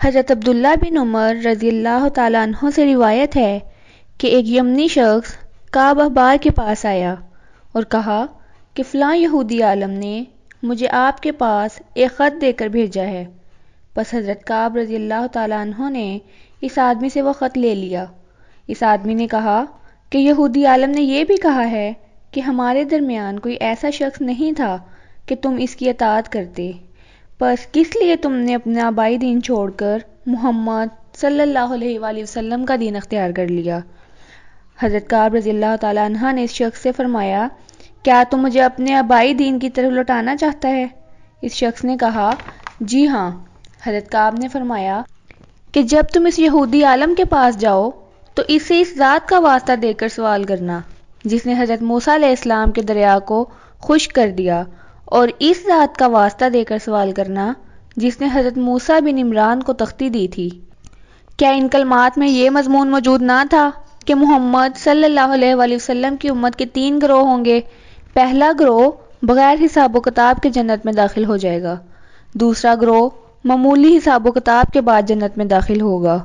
حضرت عبداللہ بن عمر رضی اللہ تعالیٰ عنہ سے روایت ہے کہ ایک یمنی شخص کعب احبار کے پاس آیا اور کہا کہ فلاں یہودی عالم نے مجھے آپ کے پاس ایک خط دے کر بھیجا ہے۔ پس حضرت کعب رضی اللہ تعالیٰ عنہ نے اس آدمی سے وہ خط لے لیا۔ اس آدمی نے کہا کہ یہودی عالم نے یہ بھی کہا ہے کہ ہمارے درمیان کوئی ایسا شخص نہیں تھا کہ تم اس کی اطاعت کرتے، پس کس لیے تم نے اپنا آبائی دین چھوڑ کر محمد صلی اللہ علیہ وآلہ وسلم کا دین اختیار کر لیا؟ حضرت کعب رضی اللہ تعالیٰ عنہ نے اس شخص سے فرمایا، کیا تم مجھے اپنے آبائی دین کی طرف لوٹانا چاہتا ہے؟ اس شخص نے کہا، جی ہاں۔ حضرت کعب نے فرمایا کہ جب تم اس یہودی عالم کے پاس جاؤ تو اسے اس ذات کا واسطہ دے کر سوال کرنا جس نے حضرت موسیٰ علیہ السلام کے دریا کو خشک کر دیا، اور اس ذات کا واسطہ دے کر سوال کرنا جس نے حضرت موسیٰ بن عمران کو تختی دی تھی۔ کیا ان کلمات میں یہ مضمون موجود نہ تھا کہ محمد صلی اللہ علیہ وآلہ وسلم کی امت کے 3 گروہ ہوں گے؟ پہلا گروہ بغیر حساب و کتاب کے جنت میں داخل ہو جائے گا، دوسرا گروہ معمولی حساب و کتاب کے بعد جنت میں داخل ہوگا،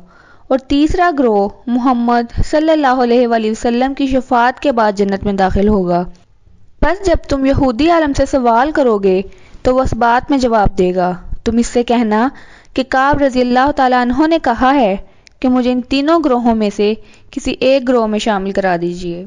اور تیسرا گروہ محمد صلی اللہ علیہ وآلہ وسلم کی شفاعت کے بعد جنت میں داخل ہوگا۔ بس جب تم یہودی عالم سے سوال کرو گے تو وہ اس بات میں جواب دے گا، تم اس سے کہنا کہ کعب رضی اللہ تعالیٰ عنہ نے کہا ہے کہ مجھے ان تینوں گروہوں میں سے کسی ایک گروہ میں شامل کرا دیجیے۔